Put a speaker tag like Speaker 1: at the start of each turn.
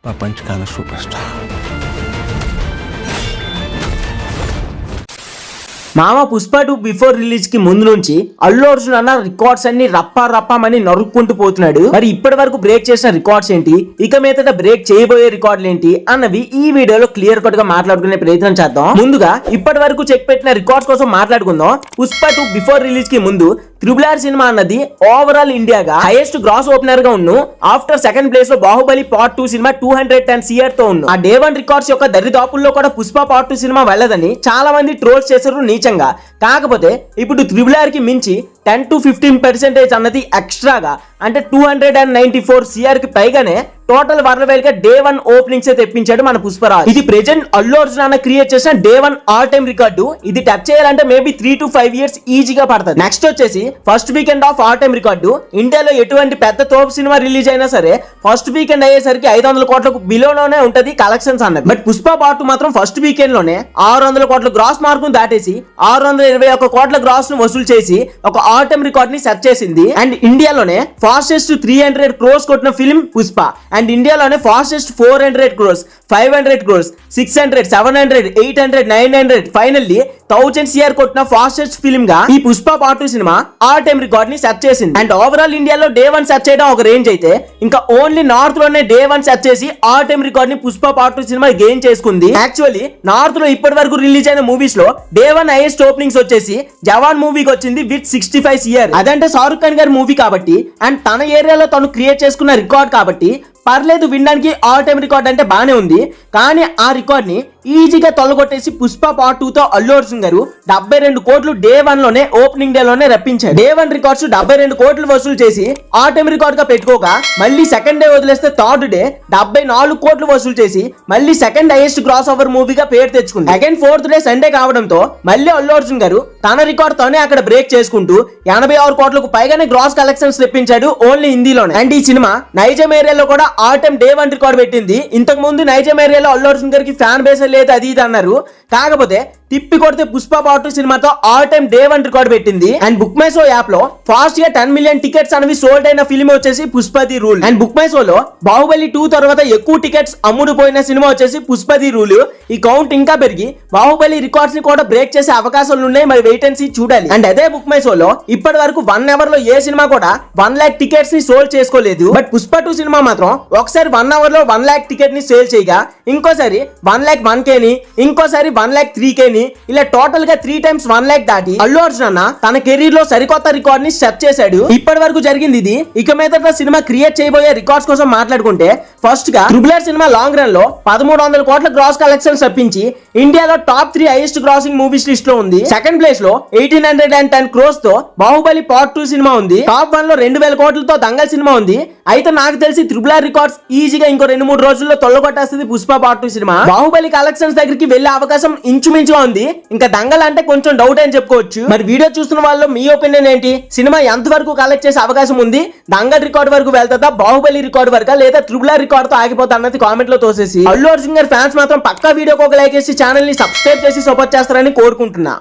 Speaker 1: ప్రపంచకాల super star.
Speaker 2: మామ Pushpa 2 before release కి ముందు నుంచి అల్లు అర్జున్ అన్న రికార్డ్స్ అన్ని రప్పామని నరుక్కుంటూ పోతున్నాడు. మరి ఇప్పటి వరకు బ్రేక్ చేసిన రికార్డ్స్ ఏంటి, ఇక మీదట బ్రేక్ చేయబోయే రికార్డులు ఏంటి అన్నవి ఈ వీడియోలో క్లియర్ కట్ గా మాట్లాడుకునే ప్రయత్నం చేద్దాం. ముందుగా ఇప్పటి వరకు చెక్ పెట్టిన రికార్డ్స్ కోసం మాట్లాడుకుందాం. పుష్ప 2 బిఫోర్ రిలీజ్ కి ముందు RRR సినిమా అన్నది ఓవరాల్ ఇండియాగా హైయెస్ట్ గ్రాస్ ఓపెనర్ గా ఉన్ను. ఆఫ్టర్ సెకండ్ ప్లేస్ లో బాహుబలి పార్ట్ 2 సినిమా 210 CR తో ఉన్ను. ఆ డే 1 రికార్డ్స్ యొక్క దరిదాపుల్లో కూడా పుష్ప పార్ట్ 2 సినిమా వెళ్ళదని చాలా మంది ట్రోల్స్ చేశారు నీచంగా. కాకపోతే ఇప్పుడు RRR కి మించి 10 to 15% అన్నది ఎక్స్ట్రాగా, అంటే 294 CR కి పైగానే టోటల్ వరల్డ్ గా డే 1 ఓపెనింగ్స్ తెప్పించాడు మన పుష్పరాజ్. ఇది ప్రెజెంట్ అల్లు అర్జున్ అన్న క్రియేట్ చేసిన డే 1 ఆల్ టైమ్ రికార్డు. ఇది టచ్ చేయాలంటే మేబీ 3 to 5 years ఈజీగా పడుతుంది. నెక్స్ట్ వచ్చేసి first weekend of all time record. ఇండియాలో ఎటువంటి పెద్ద తోపు సినిమా రిలీజ్ అయినా సరే ఫస్ట్ వీకెండ్ అయ్యేసరికి 500 కోట్లకు బిలోలోనే ఉంటది కలెక్షన్స్ అన్నది. బట్ పుష్ప పార్ట్ మాత్రం ఫస్ట్ వీకెండ్ లోనే 600 కోట్ల గ్రాస్ మార్క్ దాటేసి 621 కోట్ల గ్రాస్ ను వసూలు చేసి ఒక ఆల్ టైమ్ రికార్డ్ ని సెట్ చేసింది. అండ్ ఇండియాలోనే ఫాస్టెస్ట్ 300 crores కొట్టిన ఫిల్మ్ పుష్ప. అండ్ ఇండియాలోనే fastest 400 crores, 500 crores, 600, 700, 800, 900, finally 1000 CR కొట్టిన ఫాస్టెస్ట్ ఫిల్మ్ గా ఈ Pushpa part 2 cinema all time record ని సెట్ చేసింది. అండ్ ఓవరాల్ ఇండియాలో డే 1 సెట్ చేయడం ఒక రేంజ్ అయితే, ఇంకా ఓన్లీ నార్త్ లోనే డే 1 సెట్ చేసి ఆల్ టైమ్ రికార్డ్ ని పుష్ప పార్ట్ 2 సినిమా గెయిన్ చేసుకుంది. యాక్చువల్లీ నార్త్ లో ఇప్పటి వరకు రిలీజ్ అయిన మూవీస్ లో డే 1 హైయెస్ట్ ఓపెనింగ్స్ వచ్చేసి జవాన్ మూవీకి వచ్చింది విత్ 65 CR. అదంటే షారుఖ్ ఖాన్ గారి మూవీ కాబట్టి అండ్ తన ఏరియాలో తను క్రియేట్ చేసుకున్న రికార్డ్ కాబట్టి పర్లేదు, వినడానికి ఆల్ టైమ్ రికార్డ్ అంటే బానే ఉంది. కానీ ఆ రికార్డ్ ని ఈజీగా తొలగొట్టేసి పుష్ప పార్ట్ 2 తో అల్లు అర్జున్ గారు 72 కోట్లు డే 1 లోనే ఓపెనింగ్ డే లోనే రప్పించారు. డే 1 రికార్డ్స్ 72 కోట్లు వసూలు చేసి ఆల్ టైమ్ రికార్డ్ గా పెట్టుకోగా, మళ్ళీ సెకండ్ డే వదిలేస్తే థర్డ్ డే 74 కోట్లు వసూలు చేసి మళ్ళీ సెకండ్ హైయెస్ట్ గ్రాస్ ఓవర్ మూవీగా పేరు తెచ్చుకుంది. అగైన్ ఫోర్త్ డే సండే కావడంతో మళ్ళీ అల్లు అర్జున్ గారు తన రికార్డ్ తోనే అక్కడ బ్రేక్ చేసుకుంటూ 86 కోట్లకు పైగానే గ్రాస్ కలెక్షన్స్ తెప్పించాడు ఓన్లీ హిందీలోనే. అండ్ ఈ సినిమా నైజాం ఏరియాలో కూడా ఆల్ టైమ్ డే 1 రికార్డ్ పెట్టింది. ఇంతకు ముందు నైజాం ఏరియాలో అల్లు అర్జున్ గారికి ఫ్యాన్ బేస్ లేదు అది ఇది అన్నారు. కాకపోతే తిప్పి కొడితే పుష్ప పార్ట్ 2 సినిమాతో ఆల్ టైమ్ డే 1 రికార్డ్ పెట్టింది. And book my show app లో ఫాస్ట్ గా 10 million టికెట్స్ అనేవి సోల్డ్ అయిన ఫిల్మ్ వచ్చేసి Pushpa the rule. And book my show లో బాహుబలి 2 తర్వాత ఎక్కువ టికెట్స్ అమ్ముడుపోయిన సినిమా వచ్చేసి పుష్ప ది రూల్. ఈ కౌంట్ ఇంకా పెరిగి బాహుబలి రికార్డ్స్ ని కూడా బ్రేక్ చేసే అవకాశాలు ఉన్నాయి. మరి వెయిట్ అండ్ సీ చూడాలి. అండ్ అదే బుక్ మై షో లో ఇప్పటి వరకు 1 hour లో ఏ సినిమా కూడా 1 lakh టికెట్స్ ని సోల్డ్ చేసుకోలేదు. బట్ పుష్ప 2 సినిమా మాత్రం ఒకసారి 1 hour లో 1 lakh టికెట్ ని సేల్ చేయగా, ఇంకోసారి 1,01,000 ని, ఇంకోసారి 1,03,000 ని, ఇలా టోటల్ గా 3 times 1 lakh దాటి అల్లు అర్జున్ అన్న తన కెరీర్ లో సరికొత్త రికార్డ్ ని సెట్ చేశాడు. ఇప్పటి వరకు జరిగింది ఇది. ఇక మీద సినిమా క్రియేట్ చేయబోయే రికార్డ్స్ కోసం మాట్లాడుకుంటే, ఫస్ట్ గా RRR సినిమా లాంగ్ రన్ లో 1300 కోట్ల గ్రాస్ కలెక్షన్స్ రప్పించి ఇండియాలో top 3 highest grossing movies list లో ఉంది. సెకండ్ ప్లేస్ లో 1810 crores తో బాహుబలి పార్ట్ 2 సినిమా ఉంది. టాప్ 1 లో 2000 కోట్లతో దంగల్ సినిమా ఉంది. అయితే నాకు తెలిసి RRR రికార్డ్స్ ఈజీగా ఇంకో 2-3 రోజుల్లో తొలగొట్టేస్తుంది Pushpa part 2 cinema. Baahubali collections దగ్గరికి వెళ్లే అవకాశం ఇంచుమించుగా ఉంది. ఇంకా దంగల్ అంటే కొంచెం డౌట్ అని చెప్పుకోవచ్చు. మరి వీడియో చూస్తున్న వాళ్ళు మీ ఒపీనియన్ ఏంటి? సినిమా ఎంత వరకు కలెక్ట్ చేసే అవకాశం ఉంది? దంగల్ రికార్డ్ వరకు వెళ్తుందా, బాహుబలి రికార్డ్ వరకు, లేదా RRR రికార్డ్ తో ఆగిపోతా అన్నది కామెంట్ లో తోసేసి, అల్లు అర్జున్ గారి ఫ్యాన్స్ మాత్రం పక్కా వీడియోకి ఒక లైక్ చేసి ఛానల్ ని సబ్స్క్రైబ్ చేసి సపోర్ట్ చేస్తారని కోరుకుంటున్నా.